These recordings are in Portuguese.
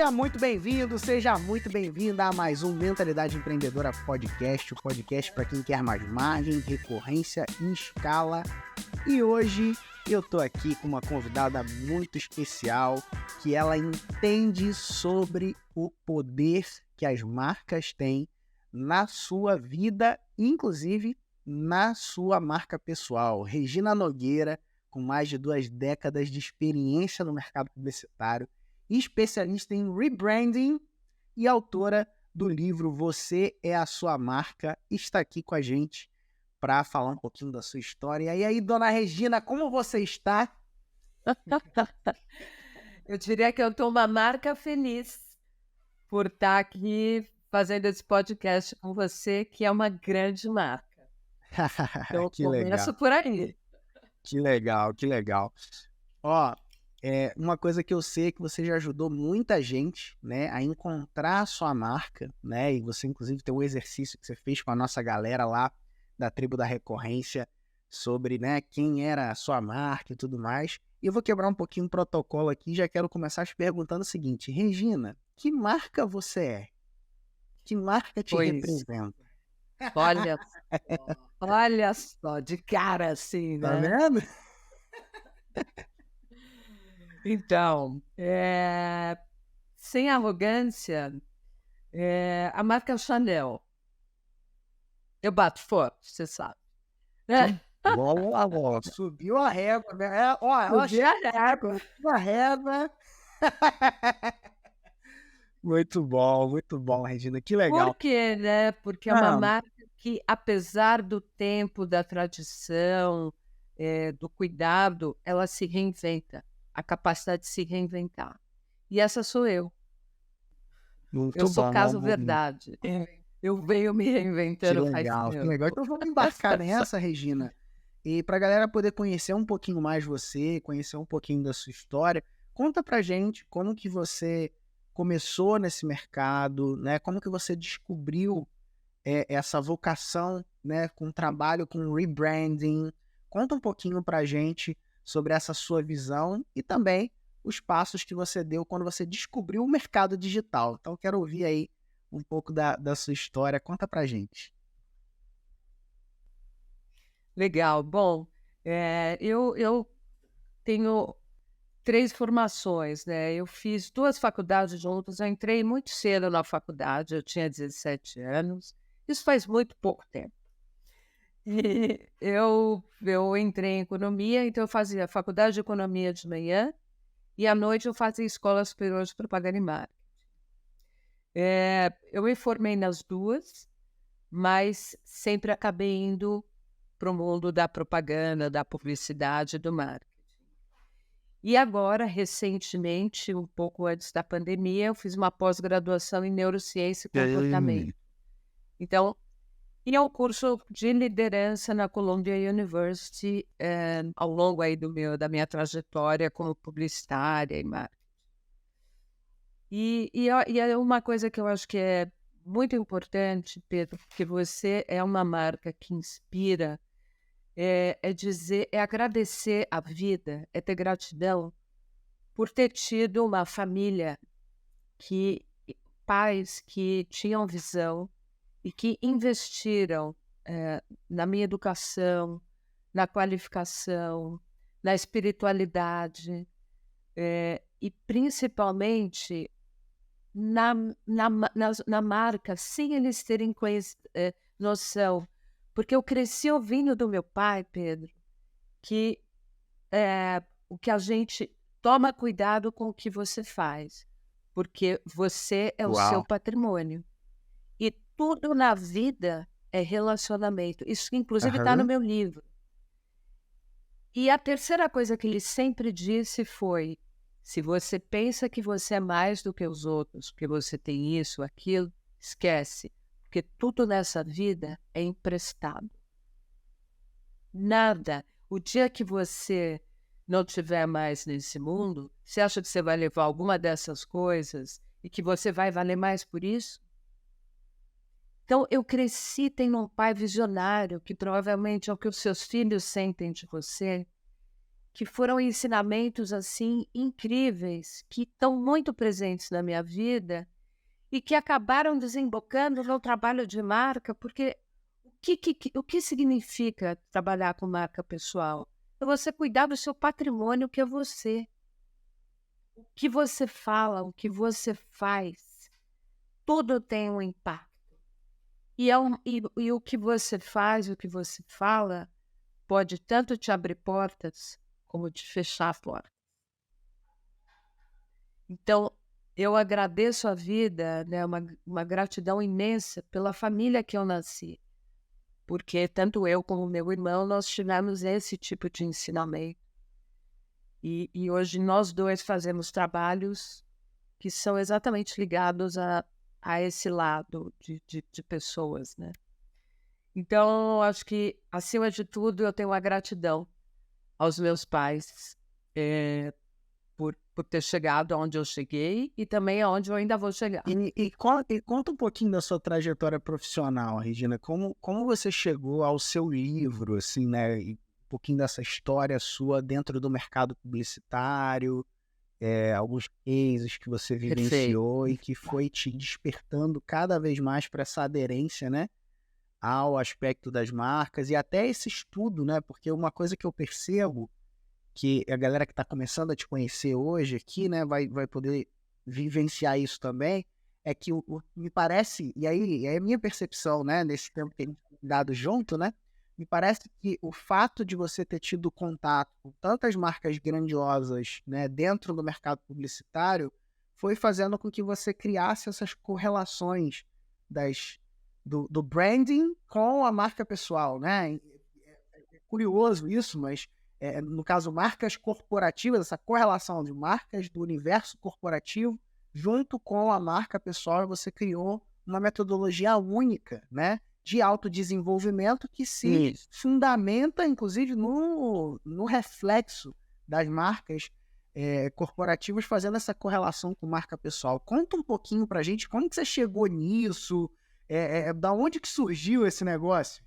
Seja muito bem-vindo, seja muito bem-vinda a mais um Mentalidade Empreendedora Podcast, o podcast para quem quer mais margem, recorrência e escala. E hoje eu tô aqui com uma convidada muito especial, que ela entende sobre o poder que as marcas têm na sua vida, inclusive na sua marca pessoal. Regina Nogueira, com mais de 2 décadas de experiência no mercado publicitário, especialista em rebranding e autora do livro Você é a Sua Marca, está aqui com a gente para falar um pouquinho da sua história. E aí, dona Regina, como você está? Eu diria que eu estou uma marca feliz por estar aqui fazendo esse podcast com você, que é uma grande marca. Então, Que legal. começo por aí. Que legal, que legal. Ó, uma coisa que eu sei é que você já ajudou muita gente, né, a encontrar a sua marca, né, e você inclusive tem um exercício que você fez com a nossa galera lá da Tribo da Recorrência sobre, né, quem era a sua marca e tudo mais. E eu vou quebrar um pouquinho o protocolo aqui e já quero começar te perguntando o seguinte: Regina, que marca você é? Que marca te representa? Olha só, de cara assim, Tá né? vendo? Então, sem arrogância, a marca Chanel. Eu bato forte, você sabe. Subiu a régua, né? Ó, Subi a régua. a régua. Muito bom, Regina, que legal. Por quê, né? Porque é uma marca que, apesar do tempo, da tradição, do cuidado, ela se reinventa. A capacidade de se reinventar. E essa sou eu. Eu sou caso verdade. Eu venho me reinventando faz tempo. Que legal. Então vamos embarcar nessa, Regina. E para a galera poder conhecer um pouquinho mais você, conhecer um pouquinho da sua história, conta pra gente como que você começou nesse mercado, né? Como que você descobriu essa vocação, né, com trabalho com rebranding. Conta um pouquinho pra gente sobre essa sua visão e também os passos que você deu quando você descobriu o mercado digital. Então, quero ouvir aí um pouco da sua história. Conta pra gente. Legal. Bom, eu tenho 3 formações, né? Eu fiz 2 faculdades juntas. Eu entrei muito cedo na faculdade, eu tinha 17 anos. Isso faz muito pouco tempo. E eu entrei em economia, então eu fazia faculdade de economia de manhã e à noite eu fazia escola superior de propaganda e marketing. Eu me formei nas 2, mas sempre acabei indo para o mundo da propaganda, da publicidade e do marketing. E agora, recentemente, um pouco antes da pandemia, eu fiz uma pós-graduação em neurociência e comportamento. Então, e é um curso de liderança na Columbia University, ao longo aí da minha trajetória como publicitária e marketing. E é uma coisa que eu acho que é muito importante, Pedro, porque você é uma marca que inspira, é agradecer a vida, é ter gratidão por ter tido uma família pais que tinham visão e que investiram na minha educação, na qualificação, na espiritualidade, e principalmente na marca, sem eles terem noção. Porque eu cresci ouvindo do meu pai, Pedro, que o que a gente toma cuidado com o que você faz, porque você é o seu patrimônio. E tudo na vida é relacionamento. Isso, inclusive, está no meu livro. E a terceira coisa que ele sempre disse foi: se você pensa que você é mais do que os outros, porque você tem isso, aquilo, esquece. Porque tudo nessa vida é emprestado. Nada. O dia que você não estiver mais nesse mundo, você acha que você vai levar alguma dessas coisas e que você vai valer mais por isso? Então, eu cresci tendo um pai visionário, que provavelmente é o que os seus filhos sentem de você, que foram ensinamentos assim incríveis, que estão muito presentes na minha vida e que acabaram desembocando no trabalho de marca, porque o que significa trabalhar com marca pessoal? É você cuidar do seu patrimônio, que é você. O que você fala, o que você faz, tudo tem um impacto. E o que você faz, o que você fala, pode tanto te abrir portas, como te fechar portas. Então, eu agradeço a vida, né, uma gratidão imensa pela família que eu nasci, porque tanto eu como meu irmão, nós tivemos esse tipo de ensinamento. E hoje nós dois fazemos trabalhos que são exatamente ligados a esse lado de pessoas, né? Então, acho que, acima de tudo, eu tenho uma gratidão aos meus pais por ter chegado onde eu cheguei e também aonde eu ainda vou chegar. E conta um pouquinho da sua trajetória profissional, Regina. Como você chegou ao seu livro, assim, né? E um pouquinho dessa história sua dentro do mercado publicitário, alguns cases que você vivenciou e que foi te despertando cada vez mais para essa aderência, né? Ao aspecto das marcas e até esse estudo, né? Porque uma coisa que eu percebo que a galera que está começando a te conhecer hoje aqui, né, vai poder vivenciar isso também, é que me parece, e aí é a minha percepção, né, nesse tempo que a gente tem dado junto, né, me parece que o fato de você ter tido contato com tantas marcas grandiosas, né, dentro do mercado publicitário, foi fazendo com que você criasse essas correlações do branding com a marca pessoal, né? É curioso isso, mas no caso, marcas corporativas, essa correlação de marcas do universo corporativo junto com a marca pessoal, você criou uma metodologia única, né, de autodesenvolvimento que se fundamenta, inclusive, no reflexo das marcas corporativas, fazendo essa correlação com marca pessoal. Conta um pouquinho pra gente como que você chegou nisso, da onde que surgiu esse negócio?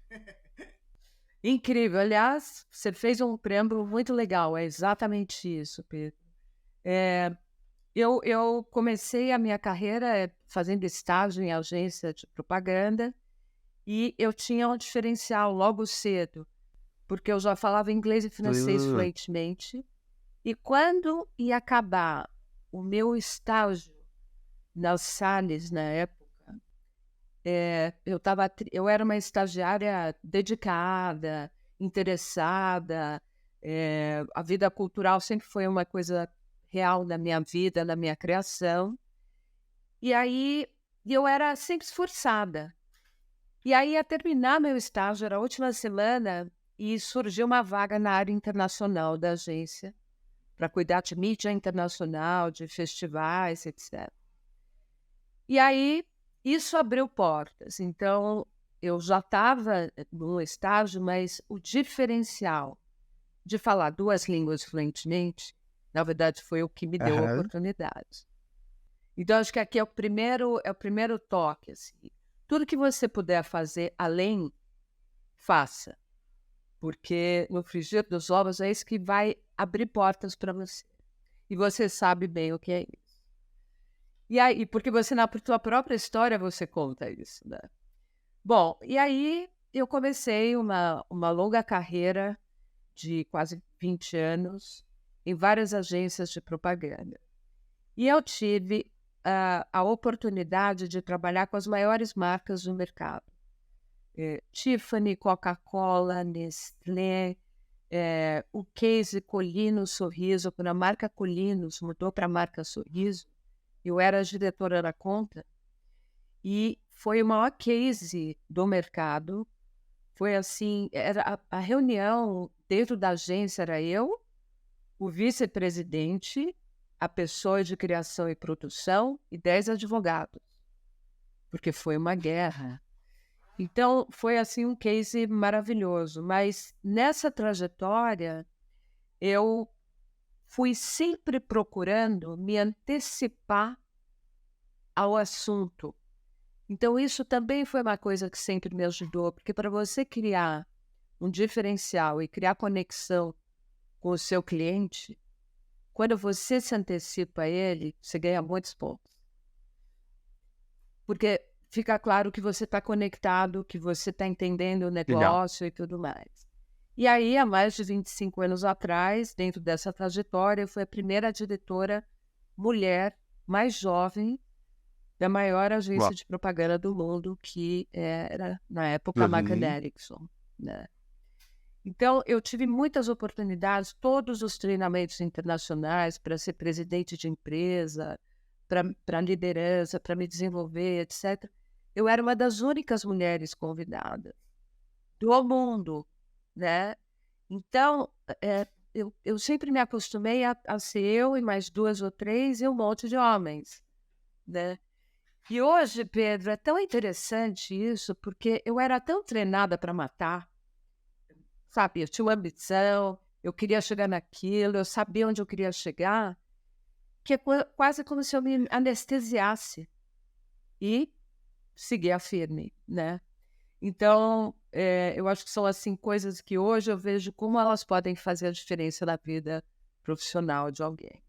Incrível. Aliás, você fez um preâmbulo muito legal. É exatamente isso, Pedro. Eu comecei a minha carreira fazendo estágio em agência de propaganda e eu tinha um diferencial logo cedo, porque eu já falava inglês e francês fluentemente. E quando ia acabar o meu estágio nas Salles, na época, eu era uma estagiária dedicada, interessada. A vida cultural sempre foi uma coisa real na minha vida, na minha criação. E aí eu era sempre esforçada. E aí ia terminar meu estágio, era a última semana, e surgiu uma vaga na área internacional da agência, para cuidar de mídia internacional, de festivais, etc. E aí isso abriu portas. Então, eu já estava no estágio, mas o diferencial de falar 2 línguas fluentemente, na verdade, foi o que me deu a oportunidade. Então, acho que aqui é o primeiro toque. Assim. Tudo que você puder fazer além, faça. Porque no frigir dos ovos é isso que vai abrir portas para você. E você sabe bem o que é isso. E aí, porque você, na tua própria história, você conta isso, né? Bom, e aí eu comecei uma longa carreira de quase 20 anos em várias agências de propaganda. E eu tive a oportunidade de trabalhar com as maiores marcas do mercado. Tiffany, Coca-Cola, Nestlé, o case Colino Sorriso, quando a marca Colinos mudou para a marca Sorriso, eu era a diretora da conta e foi o maior case do mercado. Foi assim, era a reunião dentro da agência era eu, o vice-presidente, a pessoa de criação e produção e 10 advogados, porque foi uma guerra. Então, foi assim um case maravilhoso. Mas nessa trajetória, eu fui sempre procurando me antecipar ao assunto. Então, isso também foi uma coisa que sempre me ajudou, porque para você criar um diferencial e criar conexão com o seu cliente, quando você se antecipa a ele, você ganha muitos pontos. Porque fica claro que você está conectado, que você está entendendo o negócio e tudo mais. E aí, há mais de 25 anos atrás, dentro dessa trajetória, eu fui a primeira diretora mulher mais jovem da maior agência de propaganda do mundo, que era, na época, a McCann Erickson, né? Então, eu tive muitas oportunidades, todos os treinamentos internacionais para ser presidente de empresa, para liderança, para me desenvolver, etc. Eu era uma das únicas mulheres convidadas do mundo, né? Então, eu sempre me acostumei a ser eu e mais 2 ou 3 e um monte de homens, né? E hoje, Pedro, é tão interessante isso, porque eu era tão treinada para matar, sabe? Eu tinha uma ambição, eu queria chegar naquilo, eu sabia onde eu queria chegar, que é quase como se eu me anestesiasse e seguia firme, né? Então, eu acho que são assim coisas que hoje eu vejo como elas podem fazer a diferença na vida profissional de alguém.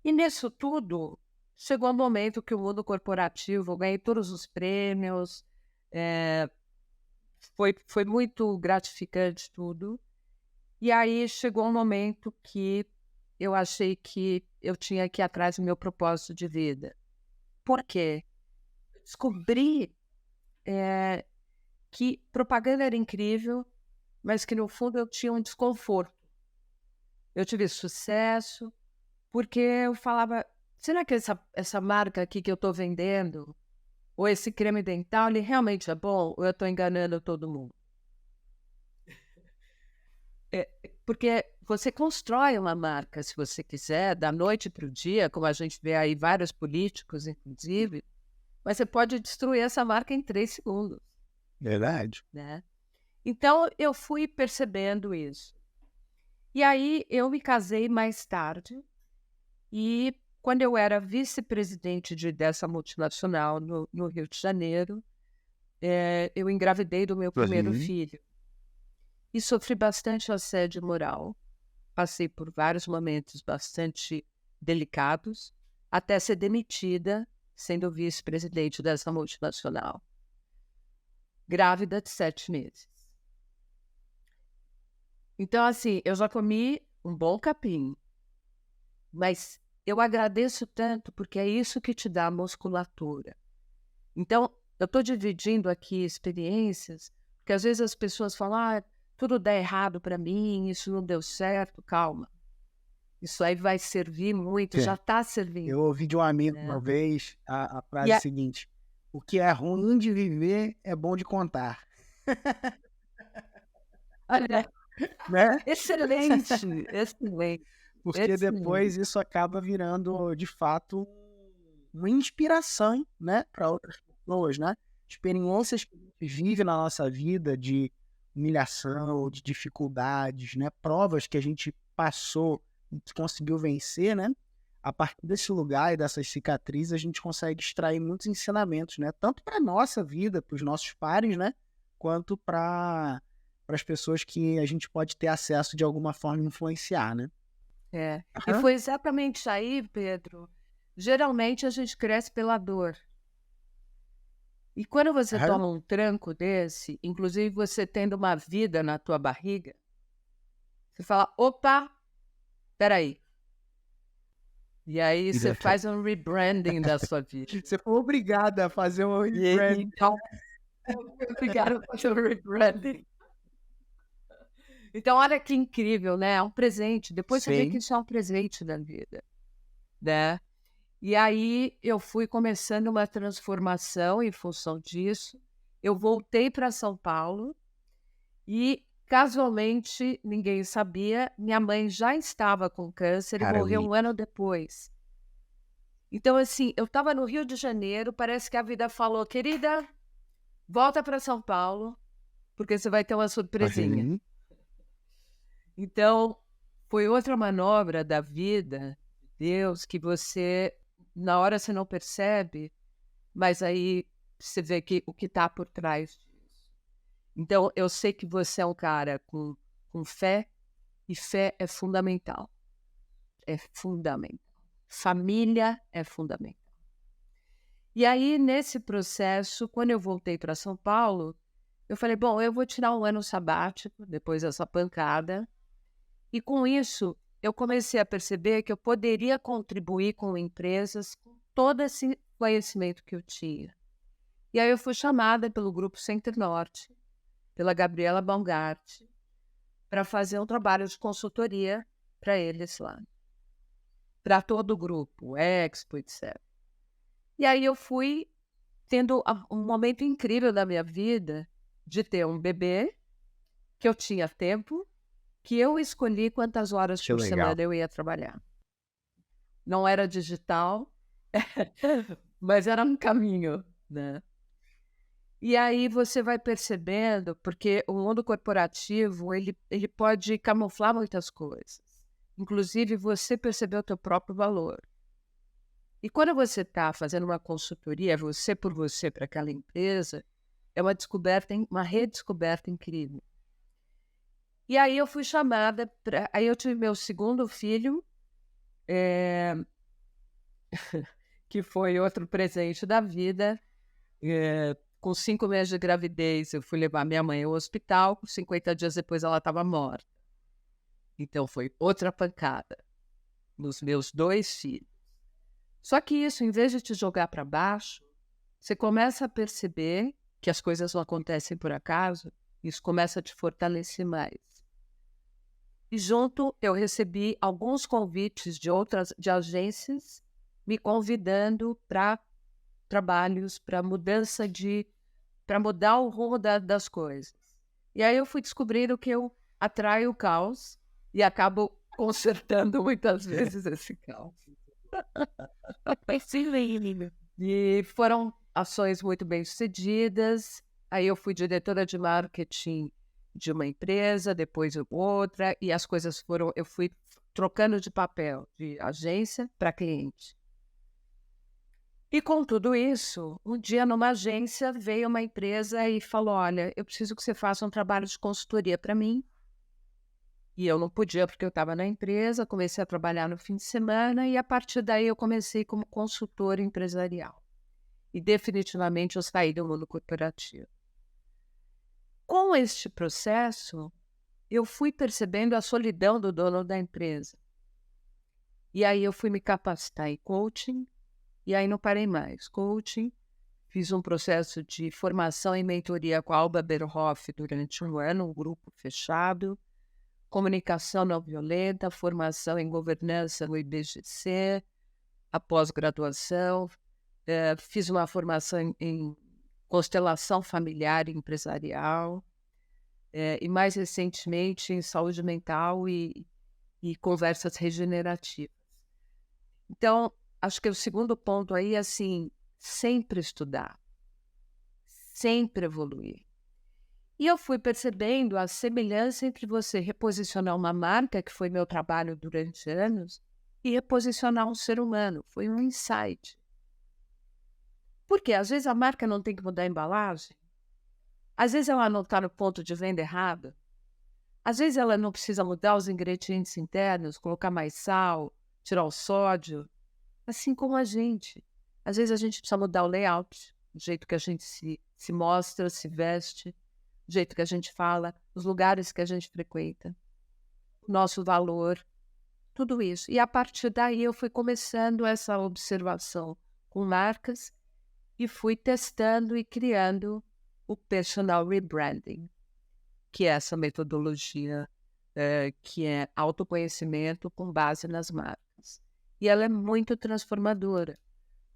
E nisso tudo, chegou um momento que o mundo corporativo, eu ganhei todos os prêmios, foi muito gratificante tudo. E aí chegou um momento que eu achei que eu tinha que ir atrás do meu propósito de vida. Por quê? Descobri que propaganda era incrível, mas que no fundo eu tinha um desconforto. Eu tive sucesso porque eu falava, será que essa marca aqui que eu estou vendendo, ou esse creme dental, ele realmente é bom ou eu estou enganando todo mundo? Porque você constrói uma marca, se você quiser, da noite para o dia, como a gente vê aí vários políticos, inclusive, mas você pode destruir essa marca em 3 segundos. Verdade. Né? Então, eu fui percebendo isso. E aí, eu me casei mais tarde e quando eu era vice-presidente dessa multinacional no Rio de Janeiro, eu engravidei do meu primeiro filho. E sofri bastante assédio moral. Passei por vários momentos bastante delicados, até ser demitida, sendo vice-presidente dessa multinacional. Grávida de 7 meses. Então, assim, eu já comi um bom capim, mas eu agradeço tanto porque é isso que te dá musculatura. Então, eu estou dividindo aqui experiências, porque às vezes as pessoas falam, tudo dá errado para mim, isso não deu certo, calma. Isso aí vai servir muito, já está servindo. Eu ouvi de um amigo uma vez a frase seguinte, o que é ruim de viver é bom de contar. Olha, né? Excelente, excelente. Porque depois isso acaba virando, de fato, uma inspiração, né, para outras pessoas, né? Experiências que a gente vive na nossa vida de humilhação, de dificuldades, né? Provas que a gente passou e conseguiu vencer, né? A partir desse lugar e dessas cicatrizes, a gente consegue extrair muitos ensinamentos, né? Tanto para a nossa vida, para os nossos pares, né? Quanto para as pessoas que a gente pode ter acesso de alguma forma e influenciar, né? E foi exatamente aí, Pedro. Geralmente a gente cresce pela dor. E quando você toma um tranco desse, inclusive você tendo uma vida na tua barriga, você fala, opa, peraí. E aí você faz um rebranding da sua vida. Você foi obrigada a fazer um rebranding. Então, obrigada por fazer um rebranding. Então, olha que incrível, né? É um presente. Depois você vê que isso é um presente da vida, né? E aí eu fui começando uma transformação em função disso. Eu voltei para São Paulo e, casualmente, ninguém sabia, minha mãe já estava com câncer e morreu um ano depois. Então, assim, eu estava no Rio de Janeiro, parece que a vida falou, querida, volta para São Paulo, porque você vai ter uma surpresinha. Então, foi outra manobra da vida, Deus, que você, na hora você não percebe, mas aí você vê que o que está por trás disso. Então, eu sei que você é um cara com fé, E fé é fundamental. É fundamental. Família é fundamental. E aí, nesse processo, quando eu voltei para São Paulo, eu falei, bom, eu vou tirar um ano sabático, depois dessa pancada. E com isso, eu comecei a perceber que eu poderia contribuir com empresas com todo esse conhecimento que eu tinha. E aí eu fui chamada pelo Grupo Center Norte, pela Gabriela Baumgart, para fazer um trabalho de consultoria para eles lá. Para todo o grupo, Expo, etc. E aí eu fui tendo um momento incrível da minha vida de ter um bebê, que eu tinha tempo, que eu escolhi quantas horas Que por legal. semana eu ia trabalhar. Não era digital, mas era um caminho, né? E aí você vai percebendo, porque o mundo corporativo, ele pode camuflar muitas coisas. Inclusive, você perceber o teu próprio valor. E quando você está fazendo uma consultoria, você por você, para aquela empresa, é uma descoberta, uma redescoberta incrível. E aí eu fui chamada, aí eu tive meu segundo filho, que foi outro presente da vida. Com 5 meses de gravidez, eu fui levar minha mãe ao hospital, 50 dias depois ela estava morta. Então foi outra pancada nos meus 2 filhos. Só que isso, em vez de te jogar para baixo, você começa a perceber que as coisas não acontecem por acaso, isso começa a te fortalecer mais. E junto eu recebi alguns convites de agências me convidando para trabalhos, para para mudar o rumo das coisas. E aí eu fui descobrindo que eu atraio o caos e acabo consertando muitas vezes esse caos. E foram ações muito bem-sucedidas. Aí eu fui diretora de marketing de uma empresa, depois outra, e as coisas foram... Eu fui trocando de papel, de agência para cliente. E com tudo isso, um dia numa agência veio uma empresa e falou, olha, eu preciso que você faça um trabalho de consultoria para mim. E eu não podia porque eu estava na empresa, comecei a trabalhar no fim de semana e a partir daí eu comecei como consultora empresarial. E definitivamente eu saí do mundo corporativo. Com este processo, eu fui percebendo a solidão do dono da empresa. E aí eu fui me capacitar em coaching, e aí não parei mais. Coaching, fiz um processo de formação e mentoria com a Alba Berhoff durante um ano, um grupo fechado, comunicação não violenta, formação em governança no IBGC, a pós-graduação, fiz uma formação em constelação familiar e empresarial, e mais recentemente em saúde mental e conversas regenerativas. Então, acho que o segundo ponto aí é assim, sempre estudar, sempre evoluir. E eu fui percebendo a semelhança entre você reposicionar uma marca, que foi meu trabalho durante anos, e reposicionar um ser humano. Foi um insight. Porque às vezes a marca não tem que mudar a embalagem, às vezes ela não está no ponto de venda errado, às vezes ela não precisa mudar os ingredientes internos, colocar mais sal, tirar o sódio, assim como a gente. Às vezes a gente precisa mudar o layout, o jeito que a gente se mostra, se veste, o jeito que a gente fala, os lugares que a gente frequenta, o nosso valor, tudo isso. E a partir daí eu fui começando essa observação com marcas e fui testando e criando o personal rebranding, que é essa metodologia que é autoconhecimento com base nas marcas. E ela é muito transformadora,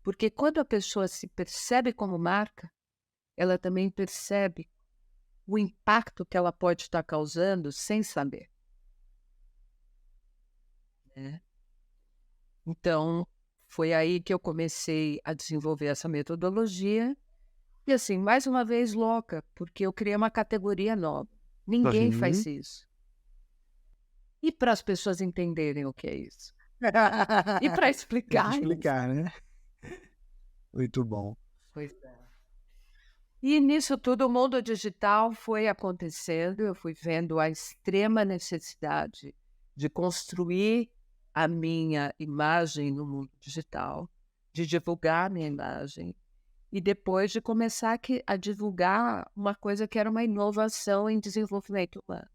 porque quando a pessoa se percebe como marca, ela também percebe o impacto que ela pode estar causando sem saber. Então, foi aí que eu comecei a desenvolver essa metodologia. E assim, mais uma vez louca, porque eu criei uma categoria nova. Ninguém faz isso. E para as pessoas entenderem o que é isso? E para explicar? Explicar, né? Muito bom. Pois é. E nisso tudo o mundo digital foi acontecendo, eu fui vendo a extrema necessidade de construir a minha imagem no mundo digital, de divulgar a minha imagem, e depois de começar a divulgar uma coisa que era uma inovação em desenvolvimento humano,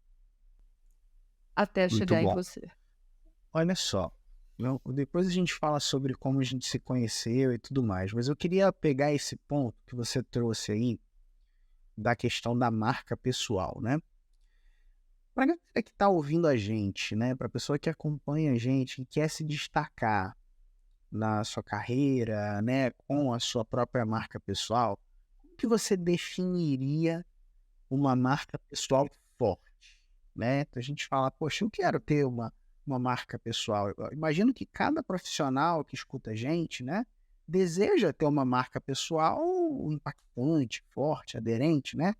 até Muito chegar em bom. você. Olha só, depois a gente fala sobre como a gente se conheceu e tudo mais, mas eu queria pegar esse ponto que você trouxe aí, da questão da marca pessoal, né? Para a galera que está ouvindo a gente, né? Para a pessoa que acompanha a gente e quer se destacar na sua carreira, né? Com a sua própria marca pessoal, como que você definiria uma marca pessoal forte, né? Então a gente fala, poxa, eu quero ter uma marca pessoal. Eu imagino que cada profissional que escuta a gente, né? Deseja ter uma marca pessoal impactante, forte, aderente, né?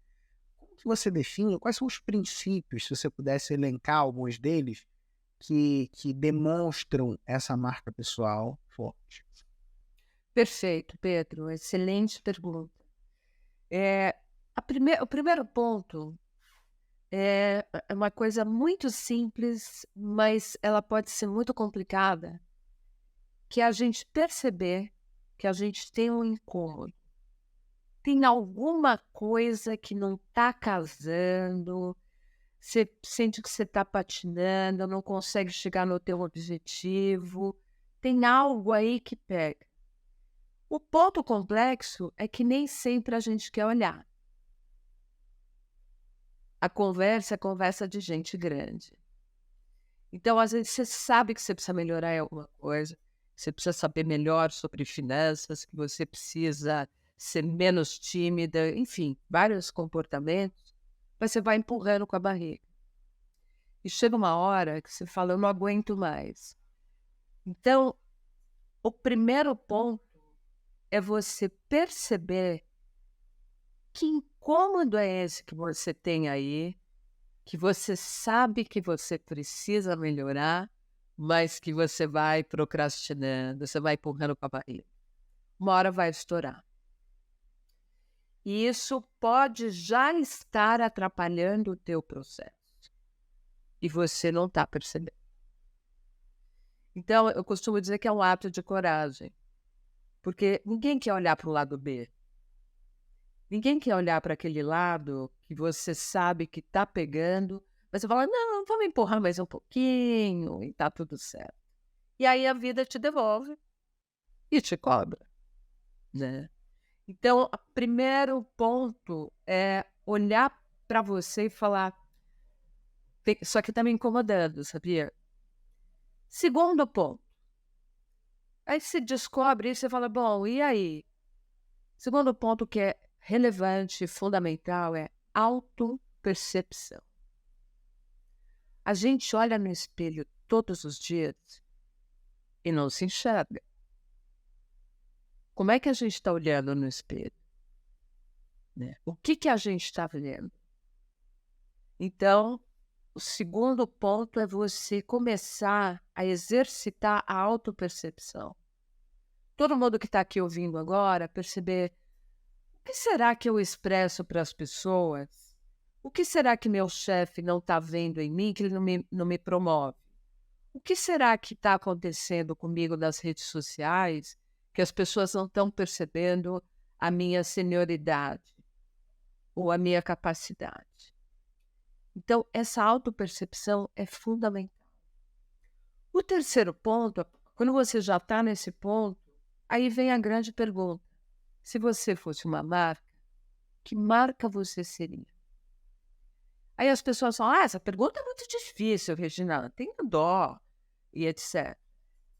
Como que você define? Quais são os princípios, se você pudesse elencar alguns deles, que demonstram essa marca pessoal forte? Perfeito, Pedro. Excelente pergunta. O primeiro ponto é uma coisa muito simples, mas ela pode ser muito complicada, que é a gente perceber que a gente tem um incômodo. Tem alguma coisa que não está casando, você sente que você está patinando, não consegue chegar no teu objetivo, tem algo aí que pega. O ponto complexo é que nem sempre a gente quer olhar. A conversa é conversa de gente grande. Então, às vezes, você sabe que você precisa melhorar em alguma coisa, que você precisa saber melhor sobre finanças, que você precisa ser menos tímida, enfim, vários comportamentos, mas você vai empurrando com a barriga. E chega uma hora que você fala, eu não aguento mais. Então, o primeiro ponto é você perceber que incômodo é esse que você tem aí, que você sabe que você precisa melhorar, mas que você vai procrastinando, você vai empurrando com a barriga. Uma hora vai estourar. E isso pode já estar atrapalhando o teu processo. E você não está percebendo. Então, eu costumo dizer que é um ato de coragem. Porque ninguém quer olhar para o lado B. Ninguém quer olhar para aquele lado que você sabe que está pegando, mas você fala, não, vamos empurrar mais um pouquinho e está tudo certo. E aí a vida te devolve e te cobra, né? Então, o primeiro ponto é olhar para você e falar, isso aqui está me incomodando, sabia? Segundo ponto, aí você descobre isso e fala, bom, e aí? Segundo ponto que é relevante, fundamental, é autopercepção. A gente olha no espelho todos os dias e não se enxerga. Como é que a gente está olhando no espelho? Né? O que a gente está vendo? Então, o segundo ponto é você começar a exercitar a autopercepção. Todo mundo que está aqui ouvindo agora, perceber o que será que eu expresso para as pessoas? O que será que meu chefe não está vendo em mim, que ele não me promove? O que será que está acontecendo comigo nas redes sociais, que as pessoas não estão percebendo a minha senioridade ou a minha capacidade? Então, essa autopercepção é fundamental. O terceiro ponto, quando você já está nesse ponto, aí vem a grande pergunta. Se você fosse uma marca, que marca você seria? Aí as pessoas falam, essa pergunta é muito difícil, Regina, tenha dó, e etc.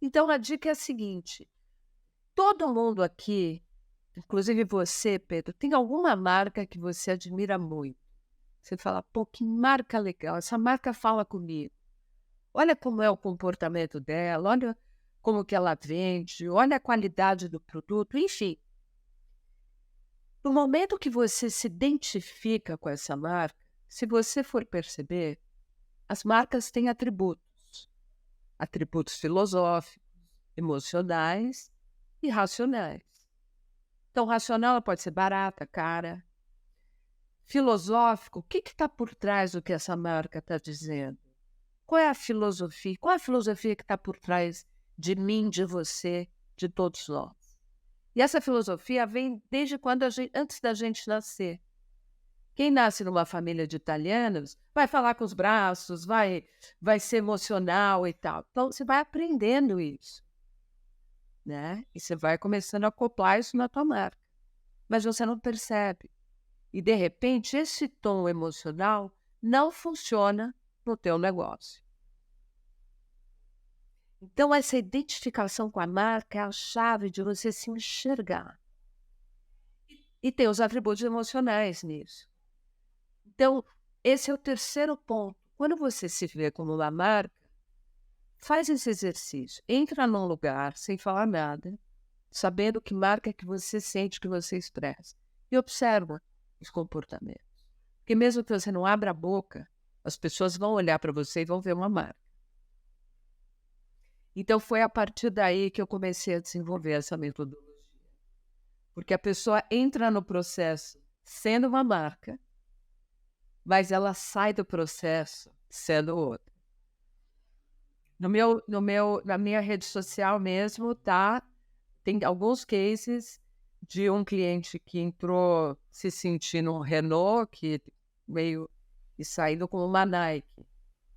Então, a dica é a seguinte, todo mundo aqui, inclusive você, Pedro, tem alguma marca que você admira muito. Você fala, pô, que marca legal, essa marca fala comigo. Olha como é o comportamento dela, olha como que ela vende, olha a qualidade do produto, enfim. No momento que você se identifica com essa marca, se você for perceber, as marcas têm atributos. Atributos filosóficos, emocionais e racionais. Então, racional ela pode ser barata, cara. Filosófico, o que está por trás do que essa marca está dizendo? qual é a filosofia? Qual é a filosofia que está por trás de mim, de você, de todos nós? E essa filosofia vem desde antes da gente nascer. Quem nasce numa família de italianos vai falar com os braços, vai ser emocional e tal. Então, você vai aprendendo isso, né? E você vai começando a acoplar isso na tua marca. Mas você não percebe. E, de repente, esse tom emocional não funciona no teu negócio. Então, essa identificação com a marca é a chave de você se enxergar. E tem os atributos emocionais nisso. Então, esse é o terceiro ponto. Quando você se vê como uma marca, faz esse exercício. Entra num lugar sem falar nada, sabendo que marca que você sente, que você expressa. E observa os comportamentos. Porque mesmo que você não abra a boca, as pessoas vão olhar para você e vão ver uma marca. Então, foi a partir daí que eu comecei a desenvolver essa metodologia. Porque a pessoa entra no processo sendo uma marca, mas ela sai do processo sendo outra. Na minha rede social mesmo, tem alguns cases de um cliente que entrou se sentindo um Renault, e saindo como uma Nike.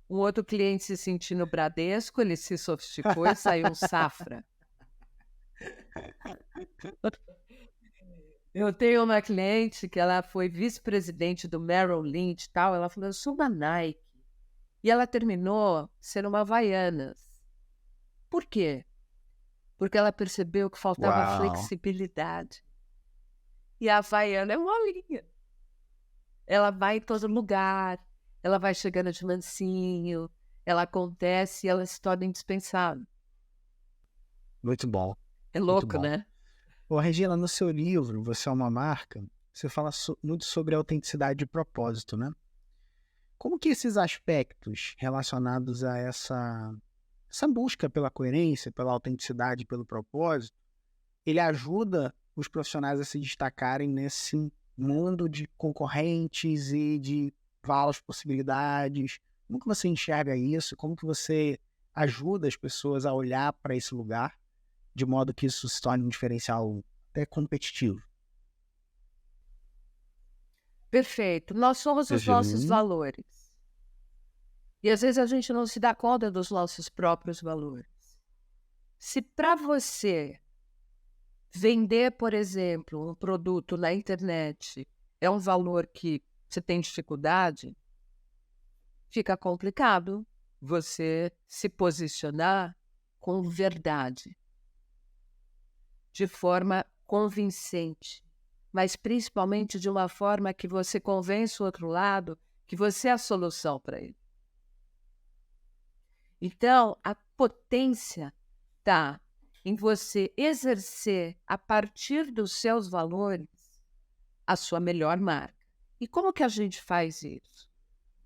Um outro cliente se sentindo Bradesco, ele se sofisticou e saiu um Safra. Eu tenho uma cliente que ela foi vice-presidente do Merrill Lynch e tal. Ela falou, eu sou uma Nike. E ela terminou sendo uma Havaianas. Por quê? Porque ela percebeu que faltava flexibilidade. E a Havaiana é molinha. Ela vai em todo lugar, ela vai chegando de mansinho, ela acontece e ela se torna indispensável. Muito bom. É louco, né? Ô, Regina, no seu livro, Você é uma Marca, você fala muito sobre autenticidade e propósito, né? Como que esses aspectos relacionados a essa busca pela coerência, pela autenticidade, pelo propósito, ele ajuda os profissionais a se destacarem nesse mundo de concorrentes e de várias possibilidades? Como que você enxerga isso? Como que você ajuda as pessoas a olhar para esse lugar de modo que isso se torne um diferencial até competitivo? Perfeito. Nós somos os nossos valores. E às vezes a gente não se dá conta dos nossos próprios valores. Se para você vender, por exemplo, um produto na internet é um valor que você tem dificuldade, fica complicado você se posicionar com verdade, de forma convincente, mas principalmente de uma forma que você convence o outro lado que você é a solução para ele. Então, a potência está em você exercer, a partir dos seus valores, a sua melhor marca. E como que a gente faz isso?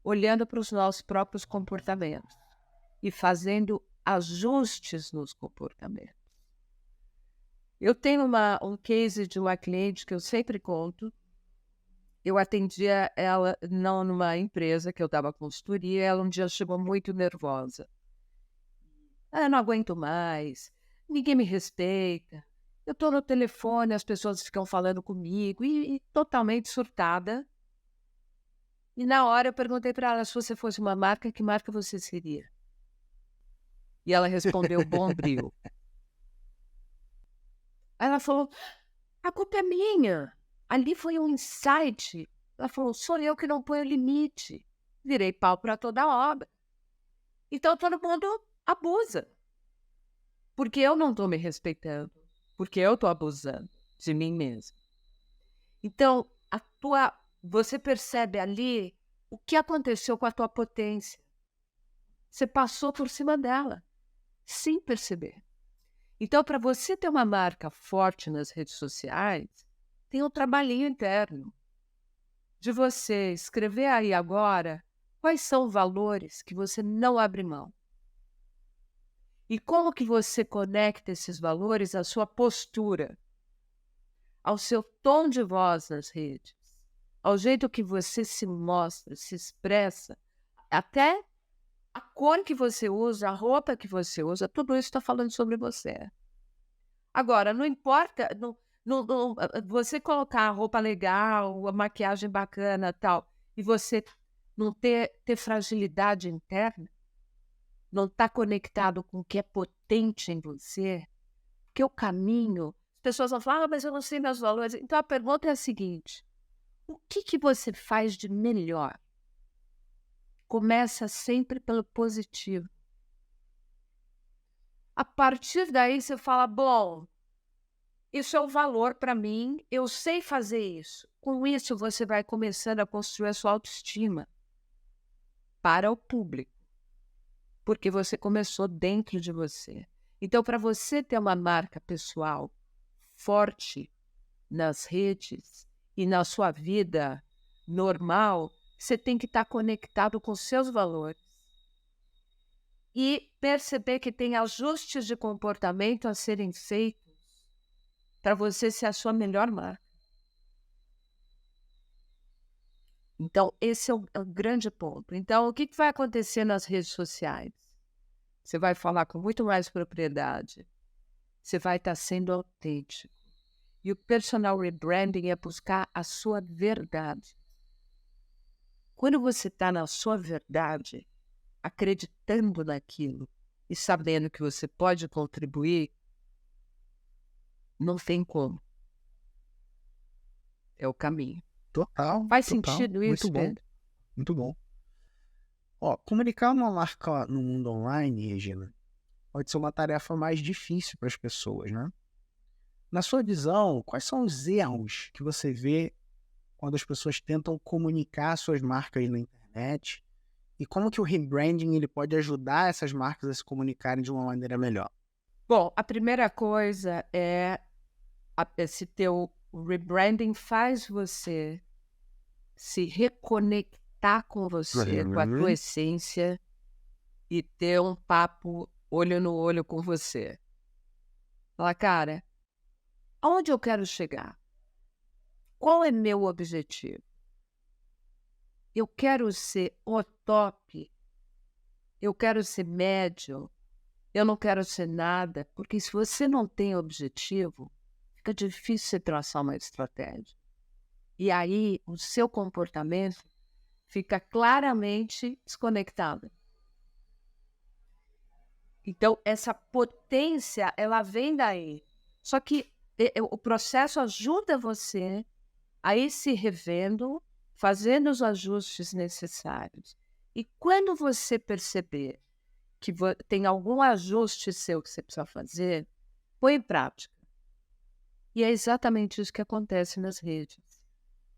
Olhando para os nossos próprios comportamentos e fazendo ajustes nos comportamentos. Eu tenho um case de uma cliente que eu sempre conto. Eu atendia ela não numa empresa que eu dava consultoria, ela um dia chegou muito nervosa. Eu não aguento mais, ninguém me respeita, eu estou no telefone, as pessoas ficam falando comigo, e totalmente surtada. E na hora eu perguntei para ela, se você fosse uma marca, que marca você seria? E ela respondeu, Bombril. Aí ela falou, a culpa é minha. Ali foi um insight. Ela falou, sou eu que não ponho limite. Virei pau para toda a obra. Então todo mundo abusa. Porque eu não estou me respeitando. Porque eu estou abusando de mim mesma. Então, você percebe ali o que aconteceu com a tua potência. Você passou por cima dela, sem perceber. Então, para você ter uma marca forte nas redes sociais, tem um trabalhinho interno de você escrever aí agora quais são os valores que você não abre mão. E como que você conecta esses valores à sua postura, ao seu tom de voz nas redes, ao jeito que você se mostra, se expressa, até A cor que você usa, a roupa que você usa, tudo isso está falando sobre você. Agora, não importa, você colocar a roupa legal, a maquiagem bacana, tal, e você não ter fragilidade interna, não estar conectado com o que é potente em você, porque o caminho, as pessoas vão falar, mas eu não sei meus valores. Então a pergunta é a seguinte: o que você faz de melhor? Começa sempre pelo positivo. A partir daí você fala, bom, isso é um valor para mim, eu sei fazer isso. Com isso você vai começando a construir a sua autoestima para o público, porque você começou dentro de você. Então, para você ter uma marca pessoal forte nas redes e na sua vida normal, você tem que estar conectado com seus valores e perceber que tem ajustes de comportamento a serem feitos para você ser a sua melhor marca. Então, esse é o grande ponto. Então, o que vai acontecer nas redes sociais? Você vai falar com muito mais propriedade. Você vai estar sendo autêntico. E o personal rebranding é buscar a sua verdade. Quando você está na sua verdade, acreditando naquilo e sabendo que você pode contribuir, não tem como. É o caminho. Total. Faz total. sentido isso, Muito bom. Pedro? Muito bom. Ó, comunicar uma marca no mundo online, Regina, pode ser uma tarefa mais difícil para as pessoas, né? Na sua visão, quais são os erros que você vê quando as pessoas tentam comunicar suas marcas na internet? E como que o rebranding ele pode ajudar essas marcas a se comunicarem de uma maneira melhor? Bom, a primeira coisa é esse teu rebranding faz você se reconectar com você, com a tua essência e ter um papo olho no olho com você. Fala, cara, aonde eu quero chegar? Qual é meu objetivo? Eu quero ser o top? Eu quero ser médio? Eu não quero ser nada? Porque se você não tem objetivo, fica difícil você traçar uma estratégia. E aí o seu comportamento fica claramente desconectado. Então, essa potência, ela vem daí. Só que o processo ajuda você a ir se revendo, fazendo os ajustes necessários. E quando você perceber que tem algum ajuste seu que você precisa fazer, põe em prática. E é exatamente isso que acontece nas redes.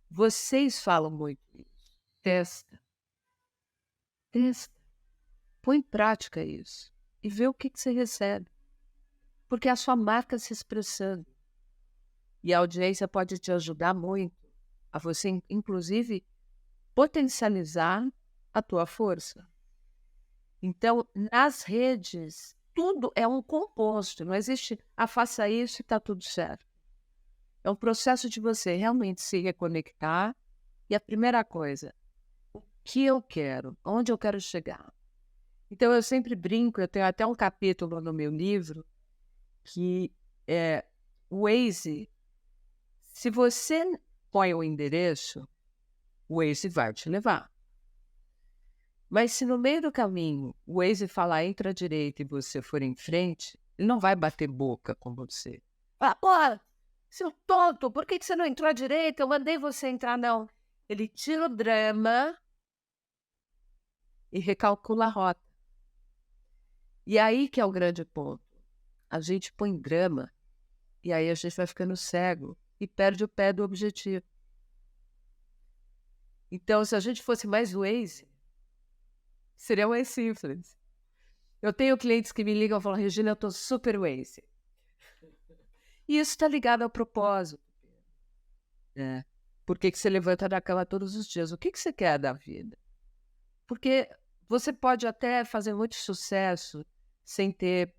Vocês falam muito isso. Testa. Testa. Põe em prática isso. E vê o que você recebe. Porque é a sua marca se expressando. E a audiência pode te ajudar muito a você, inclusive, potencializar a tua força. Então, nas redes, tudo é um composto. Não existe, faça isso e está tudo certo. É um processo de você realmente se reconectar. E a primeira coisa, o que eu quero? Onde eu quero chegar? Então, eu sempre brinco, eu tenho até um capítulo no meu livro, que é o Waze. Se você põe o endereço, o Waze vai te levar. Mas se no meio do caminho o Waze falar entra à direita e você for em frente, ele não vai bater boca com você. Ah, porra, seu tonto, por que você não entrou à direita? Eu mandei você entrar, não. Ele tira o drama e recalcula a rota. E aí que é o grande ponto. A gente põe drama e aí a gente vai ficando cego e perde o pé do objetivo. Então, se a gente fosse mais Waze, seria mais simples. Eu tenho clientes que me ligam e falam, Regina, eu estou super Waze. E isso está ligado ao propósito. Por que você levanta da cama todos os dias? O que você quer da vida? Porque você pode até fazer muito sucesso sem ter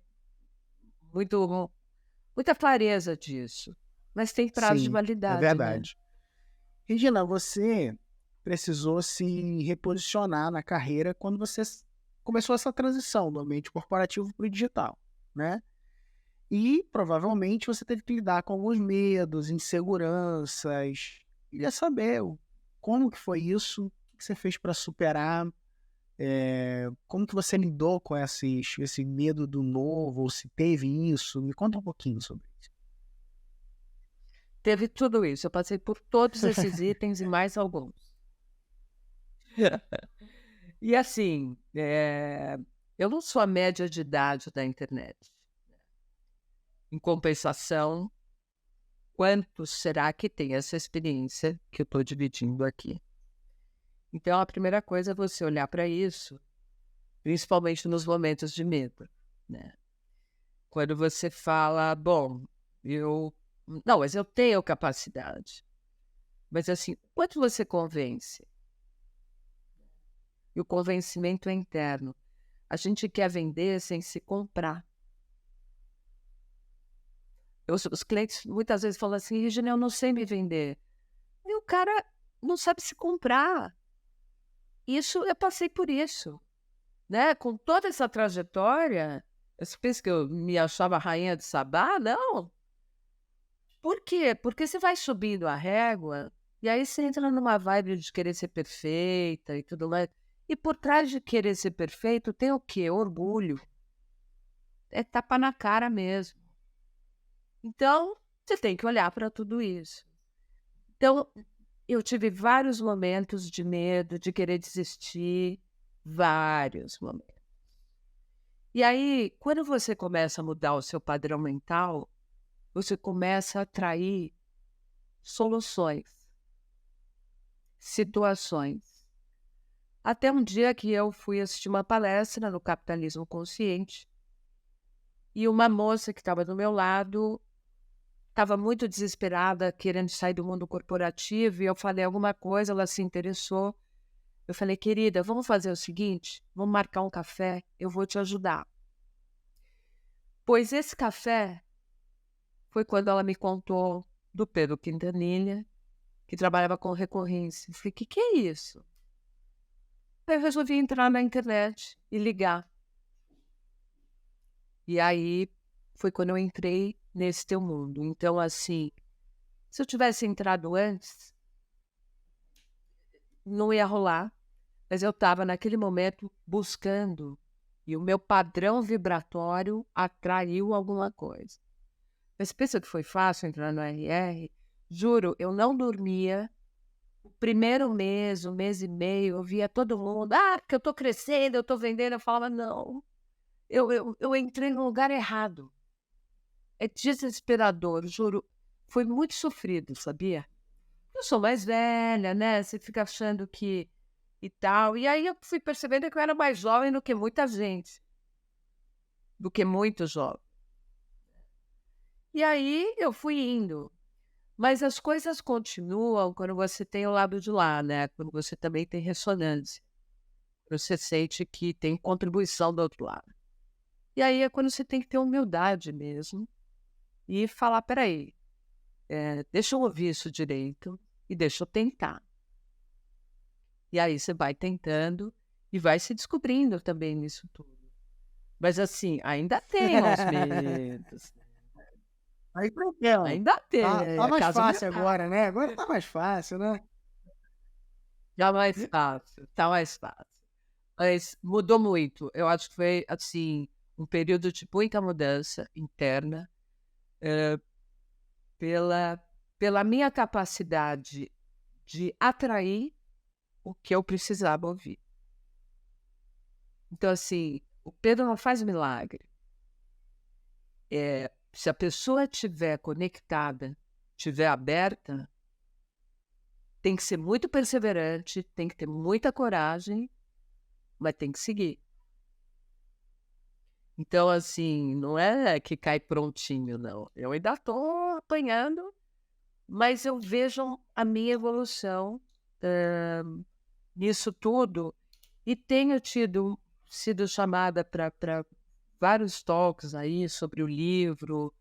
muita clareza disso. Mas tem prazo de validade. É verdade. Né? Regina, você precisou se reposicionar na carreira quando você começou essa transição do ambiente corporativo para o digital, né? E provavelmente você teve que lidar com alguns medos, inseguranças. Queria saber como que foi isso, o que você fez para superar, como que você lidou com esse medo do novo, ou se teve isso. Me conta um pouquinho sobre isso. Teve tudo isso. Eu passei por todos esses itens e mais alguns. E assim, eu não sou a média de idade da internet. Em compensação, quantos será que tem essa experiência que eu estou dividindo aqui? Então, a primeira coisa é você olhar para isso, principalmente nos momentos de medo, né? Quando você fala, bom, não, mas eu tenho capacidade. Mas assim, quanto você convence? E o convencimento é interno. A gente quer vender sem se comprar. Os clientes muitas vezes falam assim, Regina, eu não sei me vender. E o cara não sabe se comprar. Isso, eu passei por isso. Né? Com toda essa trajetória, você pensa que eu me achava rainha de Sabá? Não. Por quê? Porque você vai subindo a régua e aí você entra numa vibe de querer ser perfeita e tudo mais. E por trás de querer ser perfeito tem o quê? Orgulho. É tapa na cara mesmo. Então, você tem que olhar para tudo isso. Então, eu tive vários momentos de medo, de querer desistir. Vários momentos. E aí, quando você começa a mudar o seu padrão mental, você começa a atrair soluções, situações. Até um dia que eu fui assistir uma palestra no Capitalismo Consciente e uma moça que estava do meu lado estava muito desesperada, querendo sair do mundo corporativo, e eu falei alguma coisa, ela se interessou. Eu falei, querida, vamos fazer o seguinte, vamos marcar um café, eu vou te ajudar. Pois esse café foi quando ela me contou do Pedro Quintanilha, que trabalhava com recorrência. Eu falei, o que é isso? Aí eu resolvi entrar na internet e ligar. E aí foi quando eu entrei nesse teu mundo. Então, assim, se eu tivesse entrado antes, não ia rolar. Mas eu estava naquele momento buscando e o meu padrão vibratório atraiu alguma coisa. Mas pensa que foi fácil entrar no RR? Juro, eu não dormia. O primeiro mês, um mês e meio, eu via todo mundo, porque eu estou crescendo, eu estou vendendo. Eu falava, não, eu entrei no lugar errado. É desesperador, juro. Foi muito sofrido, sabia? Eu sou mais velha, né? Você fica achando que e tal. E aí eu fui percebendo que eu era mais jovem do que muita gente. Do que muito jovem. E aí eu fui indo. Mas as coisas continuam quando você tem o lado de lá, né? Quando você também tem ressonância. Você sente que tem contribuição do outro lado. E aí é quando você tem que ter humildade mesmo. E falar, peraí, deixa eu ouvir isso direito e deixa eu tentar. E aí você vai tentando e vai se descobrindo também nisso tudo. Mas assim, ainda tem uns medos. Aí tranquilo. Ainda tem. Tá mais fácil agora, né? Agora tá mais fácil, né? Já mais fácil, tá mais fácil. Mas mudou muito. Eu acho que foi, assim, um período de muita mudança interna pela minha capacidade de atrair o que eu precisava ouvir. Então, assim, o Pedro não faz milagre. Se a pessoa estiver conectada, estiver aberta, tem que ser muito perseverante, tem que ter muita coragem, mas tem que seguir. Então, assim, não é que cai prontinho, não. Eu ainda estou apanhando, mas eu vejo a minha evolução nisso tudo e tenho sido chamada para vários talks aí sobre o livro,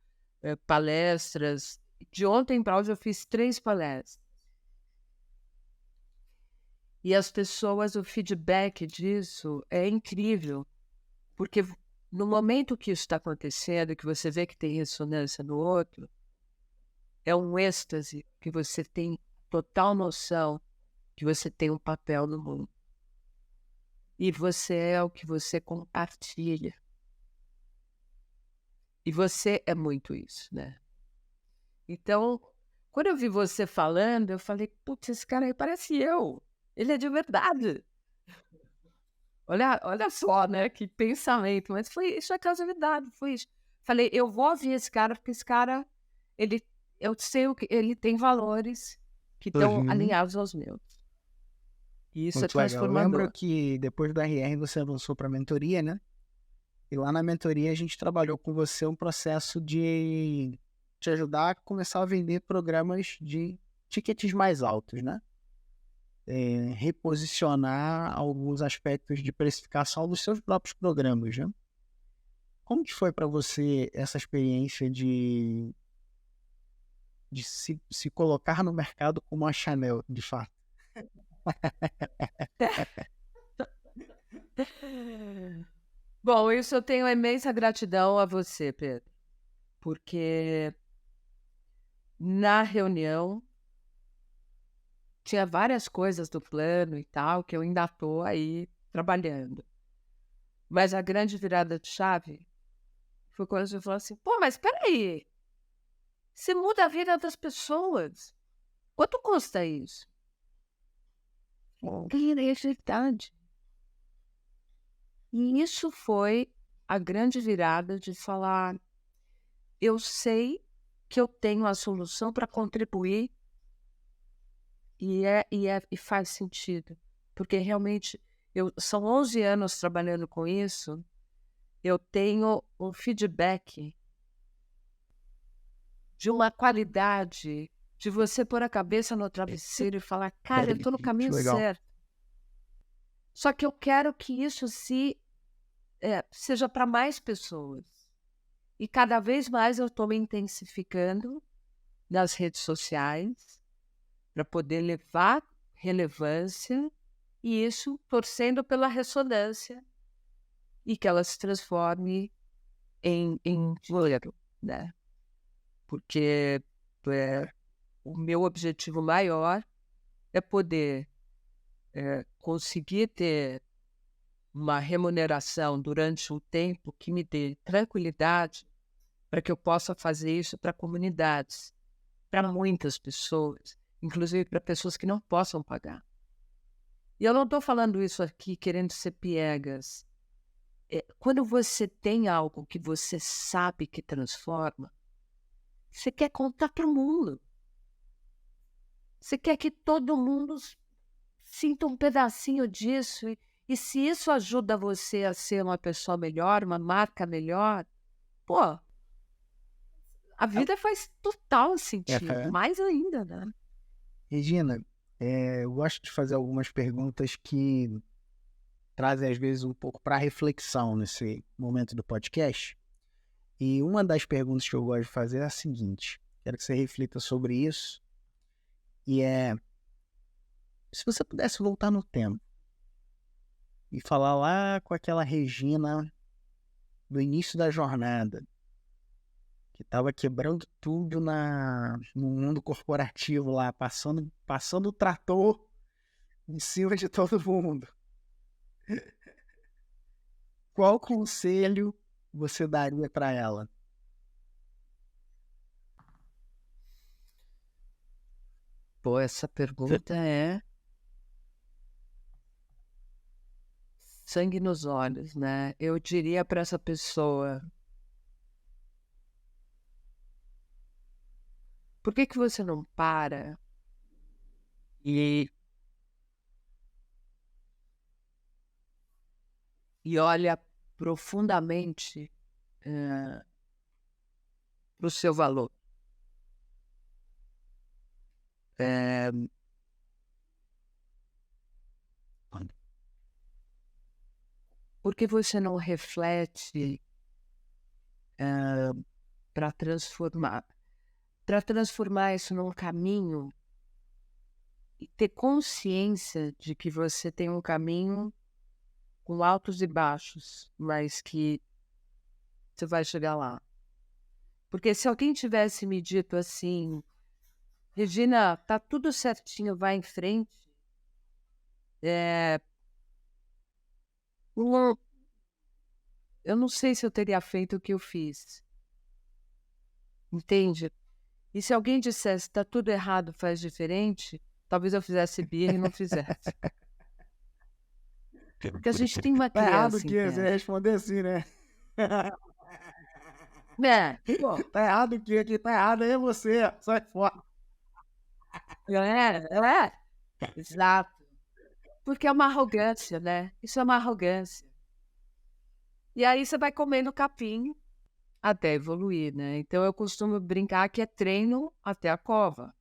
palestras. De ontem para hoje eu fiz 3 palestras. E as pessoas, o feedback disso é incrível, porque no momento que isso está acontecendo, que você vê que tem ressonância no outro, é um êxtase que você tem total noção que você tem um papel no mundo. E você é o que você compartilha. E você é muito isso, né? Então, quando eu vi você falando, eu falei, putz, esse cara aí parece eu. Ele é de verdade. Olha só, né? Que pensamento. Mas foi isso, é casualidade, foi isso. Falei, eu vou ouvir esse cara, porque esse cara, eu sei que ele tem valores que estão Uhum. alinhados aos meus. E isso é Muito legal. Eu lembro transformador. que depois do RR você avançou para a mentoria, né? E lá na mentoria a gente trabalhou com você um processo de te ajudar a começar a vender programas de tickets mais altos, né? Reposicionar alguns aspectos de precificação dos seus próprios programas, né? Como que foi para você essa experiência de se colocar no mercado como a Chanel, de fato? Bom, isso eu tenho imensa gratidão a você, Pedro, porque na reunião tinha várias coisas do plano e tal que eu ainda estou aí trabalhando. Mas a grande virada de chave foi quando você falou assim: pô, mas espera aí, você muda a vida das pessoas. Quanto custa isso? É verdade. E isso foi a grande virada de falar: eu sei que eu tenho a solução para contribuir e faz sentido. Porque realmente são 11 anos trabalhando com isso, eu tenho um feedback de uma qualidade de você pôr a cabeça no travesseiro e falar, cara, eu estou no caminho Legal. certo. Só que eu quero que isso seja para mais pessoas. E cada vez mais eu estou me intensificando nas redes sociais para poder levar relevância e isso torcendo pela ressonância e que ela se transforme em dinheiro, né? Porque o meu objetivo maior é poder conseguir ter uma remuneração durante um tempo que me dê tranquilidade para que eu possa fazer isso para comunidades, para muitas pessoas, inclusive para pessoas que não possam pagar. E eu não estou falando isso aqui querendo ser piegas. Quando você tem algo que você sabe que transforma, você quer contar para o mundo. Você quer que todo mundo sinta um pedacinho disso. E se isso ajuda você a ser uma pessoa melhor, uma marca melhor, pô, a vida faz total sentido. Mais ainda, né? Regina, eu gosto de fazer algumas perguntas que trazem, às vezes, um pouco para reflexão nesse momento do podcast. E uma das perguntas que eu gosto de fazer é a seguinte: quero que você reflita sobre isso. E se você pudesse voltar no tempo e falar lá com aquela Regina do início da jornada, que estava quebrando tudo no mundo corporativo lá, passando o trator em cima de todo mundo. Qual conselho você daria para ela? Pô, essa pergunta é sangue nos olhos, né? Eu diria para essa pessoa: por que você não para e, e olha profundamente para o seu valor? Por que você não reflete para transformar isso num caminho e ter consciência de que você tem um caminho com altos e baixos, mas que você vai chegar lá. Porque se alguém tivesse me dito assim, Regina, tá tudo certinho, vai em frente, eu não sei se eu teria feito o que eu fiz, entende? E se alguém dissesse, tá tudo errado, faz diferente, talvez eu fizesse birra e não fizesse. Porque a gente tem uma Tá errado o criança quê? Você interna. responder assim, né? Pô, Tá errado o quê? Quem tá errado aí é você. Sai fora. exato. Porque é uma arrogância, né? Isso é uma arrogância. E aí você vai comendo capim até evoluir, né? Então eu costumo brincar que é treino até a cova.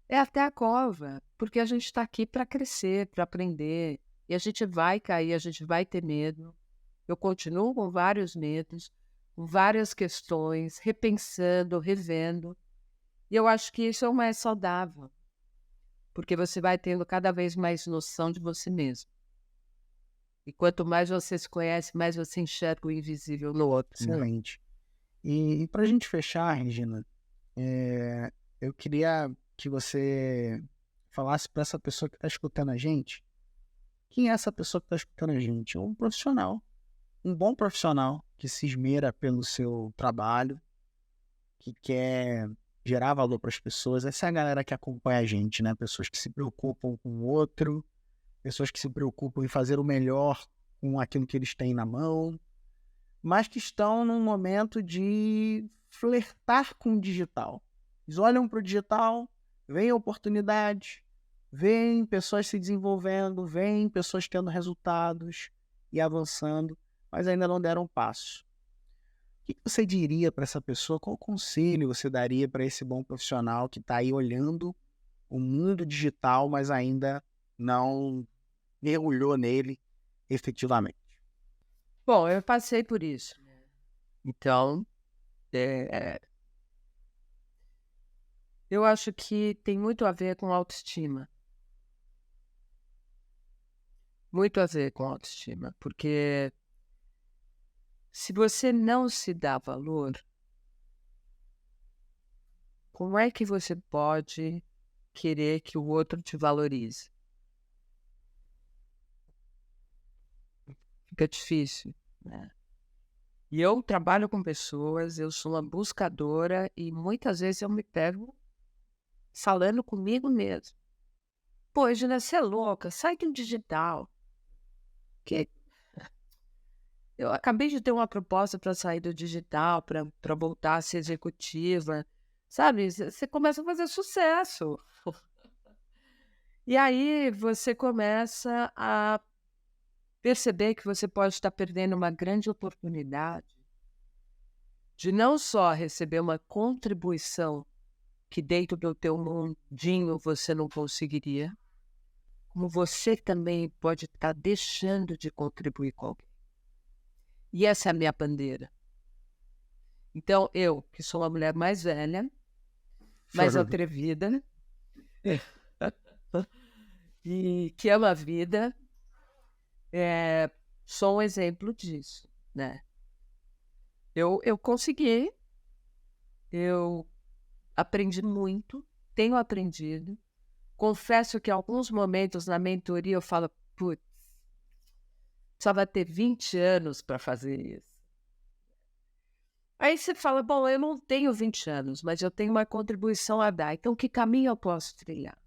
É até a cova, porque a gente está aqui para crescer, para aprender. E a gente vai cair, a gente vai ter medo. Eu continuo com vários medos, com várias questões, repensando, revendo. E eu acho que isso é o mais saudável, porque você vai tendo cada vez mais noção de você mesmo. E quanto mais você se conhece, mais você enxerga o invisível no outro. Excelente. E para a gente fechar, Regina, eu queria que você falasse para essa pessoa que está escutando a gente, quem é essa pessoa que está escutando a gente? Um profissional, um bom profissional que se esmera pelo seu trabalho, que quer gerar valor para as pessoas. Essa é a galera que acompanha a gente, né? Pessoas que se preocupam com o outro, pessoas que se preocupam em fazer o melhor com aquilo que eles têm na mão, mas que estão num momento de flertar com o digital. Eles olham para o digital, veem oportunidades, veem pessoas se desenvolvendo, veem pessoas tendo resultados e avançando, mas ainda não deram passo. O que você diria para essa pessoa? Qual conselho você daria para esse bom profissional que está aí olhando o mundo digital, mas ainda não mergulhou nele efetivamente? Bom, eu passei por isso. Então, eu acho que tem muito a ver com autoestima. Muito a ver com autoestima. Porque se você não se dá valor, como é que você pode querer que o outro te valorize? Fica difícil, né? E eu trabalho com pessoas, eu sou uma buscadora e muitas vezes eu me pego falando comigo mesmo. Pô, Regina, você é louca, sai do digital. Que eu acabei de ter uma proposta para sair do digital, para voltar a ser executiva. Sabe, você começa a fazer sucesso. E aí você começa a perceber que você pode estar perdendo uma grande oportunidade de não só receber uma contribuição que dentro do teu mundinho você não conseguiria, como você também pode estar deixando de contribuir com alguém. E essa é a minha bandeira. Então, eu, que sou uma mulher mais velha, mais atrevida, e que ama a vida, sou um exemplo disso, né? Eu consegui, eu aprendi muito, tenho aprendido. Confesso que em alguns momentos na mentoria eu falo, putz, precisava ter 20 anos para fazer isso. Aí você fala, bom, eu não tenho 20 anos, mas eu tenho uma contribuição a dar, então que caminho eu posso trilhar?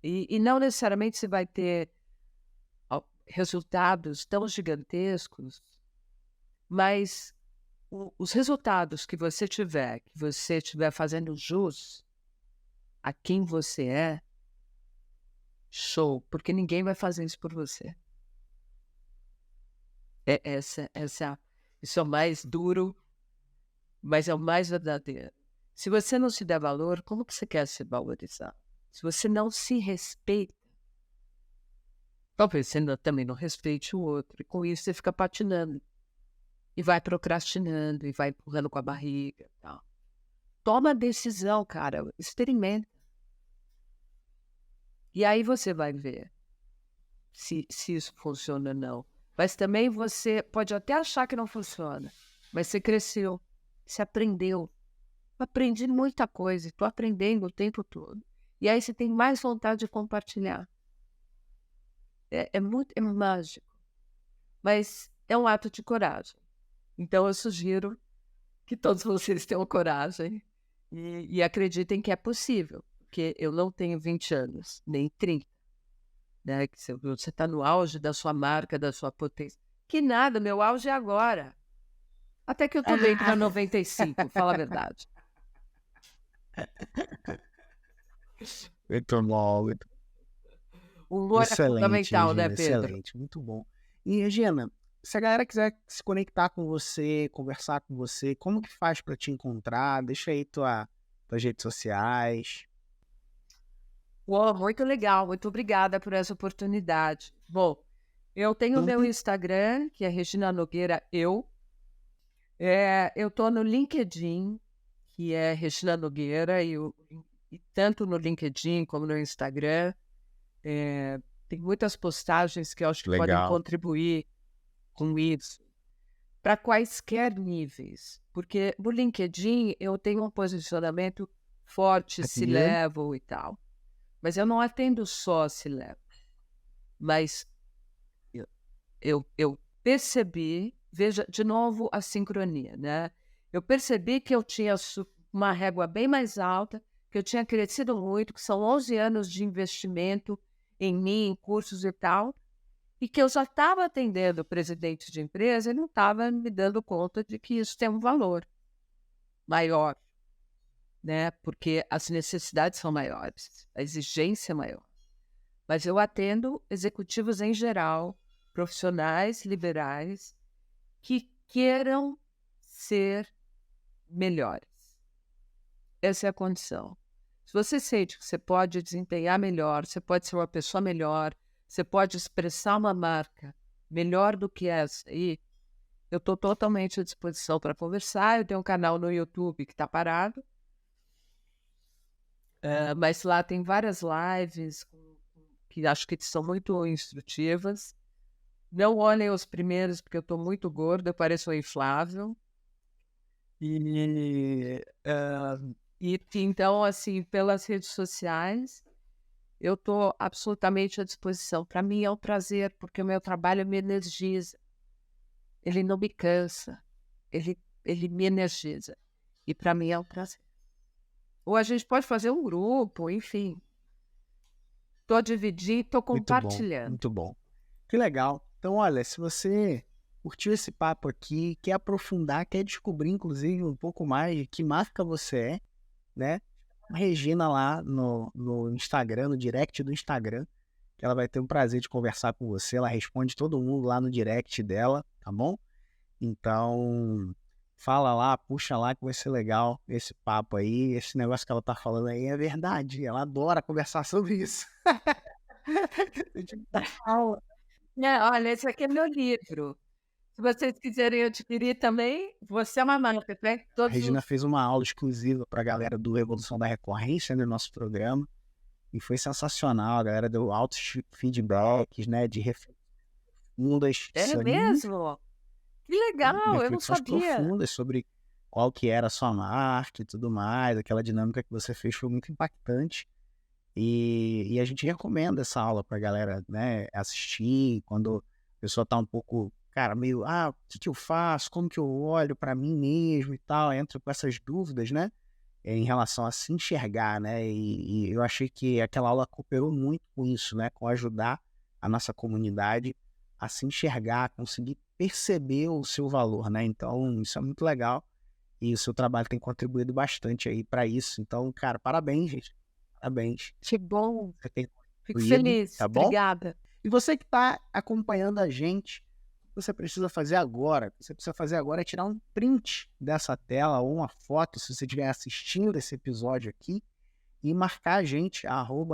E não necessariamente você vai ter resultados tão gigantescos, mas os resultados que você estiver fazendo jus a quem você é, show, porque ninguém vai fazer isso por você. Isso é o mais duro, mas é o mais verdadeiro. Se você não se dá valor, como que você quer se valorizar? Se você não se respeita, talvez você também não respeite o outro. E com isso você fica patinando. E vai procrastinando, e vai empurrando com a barriga. Tal. Toma a decisão, cara. Experimenta. E aí você vai ver se isso funciona ou não. Mas também você pode até achar que não funciona, mas você cresceu, você aprendeu. Aprendi muita coisa, estou aprendendo o tempo todo. E aí você tem mais vontade de compartilhar. É mágico, mas é um ato de coragem. Então eu sugiro que todos vocês tenham coragem e acreditem que é possível, porque eu não tenho 20 anos, nem 30, né? Que você está no auge da sua marca, da sua potência. Que nada, meu auge é agora. Até que eu estou bem para 95, fala a verdade. Muito bom, O humor é excelente, fundamental, Regina, né, Pedro? excelente, muito bom. E, Regina, se a galera quiser se conectar com você, conversar com você, como que faz para te encontrar? Deixa aí tuas redes sociais. Uou, muito legal, muito obrigada por essa oportunidade. Bom, eu tenho o meu Instagram, que é Regina Nogueira Eu. Eu estou no LinkedIn, que é Regina Nogueira, e tanto no LinkedIn como no Instagram. Tem muitas postagens que eu acho que podem Legal. contribuir com isso, para quaisquer níveis. Porque no LinkedIn eu tenho um posicionamento forte, C-level e tal. Mas eu não atendo só C-level. Mas eu percebi, veja, de novo, a sincronia, né? Eu percebi que eu tinha uma régua bem mais alta, que eu tinha crescido muito, que são 11 anos de investimento em mim, em cursos e tal, e que eu já estava atendendo presidente de empresa e não estava me dando conta de que isso tem um valor maior, né? Porque as necessidades são maiores, a exigência é maior. Mas eu atendo executivos em geral, profissionais liberais, que queiram ser melhores. Essa é a condição. Se você sente que você pode desempenhar melhor, você pode ser uma pessoa melhor, você pode expressar uma marca melhor do que essa aí, eu estou totalmente à disposição para conversar. Eu tenho um canal no YouTube que está parado, mas lá tem várias lives que acho que são muito instrutivas. Não olhem os primeiros, porque eu estou muito gorda, eu pareço um inflável. E então, assim, pelas redes sociais, eu estou absolutamente à disposição. Para mim é um prazer, porque o meu trabalho me energiza. Ele não me cansa, ele me energiza. E para mim é um prazer. Ou a gente pode fazer um grupo, enfim. Estou dividindo, estou compartilhando. Muito bom. Que legal. Então, olha, se você curtiu esse papo aqui, quer aprofundar, quer descobrir, inclusive, um pouco mais de que marca você é, né? Regina lá no Instagram, no direct do Instagram, que ela vai ter o prazer de conversar com você. Ela responde todo mundo lá no direct dela, tá bom? Então, fala lá, puxa lá que vai ser legal esse papo aí. Esse negócio que ela tá falando aí é verdade. Ela adora conversar sobre isso. Olha, esse aqui é meu livro. Se vocês quiserem adquirir também, você é uma marca, né? A Regina fez uma aula exclusiva para a galera do Revolução da Recorrência no nosso programa e foi sensacional. A galera deu altos feedbacks, né, de reflexões É mesmo? Que legal, eu não sabia. profundas sobre qual que era a sua marca e tudo mais. Aquela dinâmica que você fez foi muito impactante e a gente recomenda essa aula para a galera, né, assistir quando a pessoa está um pouco, cara, meio, o que eu faço? Como que eu olho para mim mesmo e tal? Entra com essas dúvidas, né? Em relação a se enxergar, né? E eu achei que aquela aula cooperou muito com isso, né? Com ajudar a nossa comunidade a se enxergar, conseguir perceber o seu valor, né? Então, isso é muito legal e o seu trabalho tem contribuído bastante aí para isso. Então, cara, parabéns, gente. Parabéns. Que bom. Você tem Fico contribuído, feliz. tá bom? Obrigada. E você que está acompanhando a gente, você precisa fazer agora. Você precisa fazer agora é tirar um print dessa tela ou uma foto, se você estiver assistindo esse episódio aqui, e marcar a gente,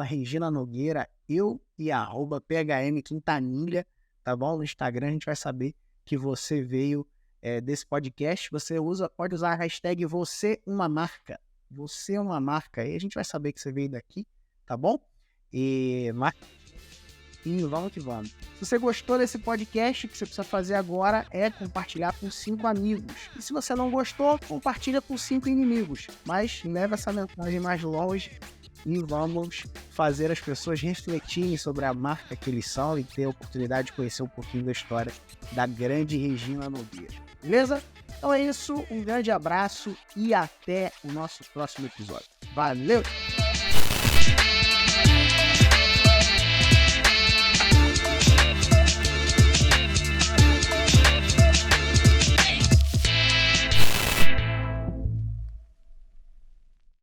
@Regina Nogueira, eu e @PHM Quintanilha, tá bom? No Instagram a gente vai saber que você veio desse podcast. Você pode usar a hashtag você uma marca. Você é uma marca. Aí a gente vai saber que você veio daqui, tá bom? E vamos que vamos. Se você gostou desse podcast, o que você precisa fazer agora é compartilhar com 5 amigos. E se você não gostou, compartilha com 5 inimigos. Mas leva essa mensagem mais longe e vamos fazer as pessoas refletirem sobre a marca que eles são e ter a oportunidade de conhecer um pouquinho da história da grande Regina Nogueira. Beleza? Então é isso, um grande abraço e até o nosso próximo episódio. Valeu!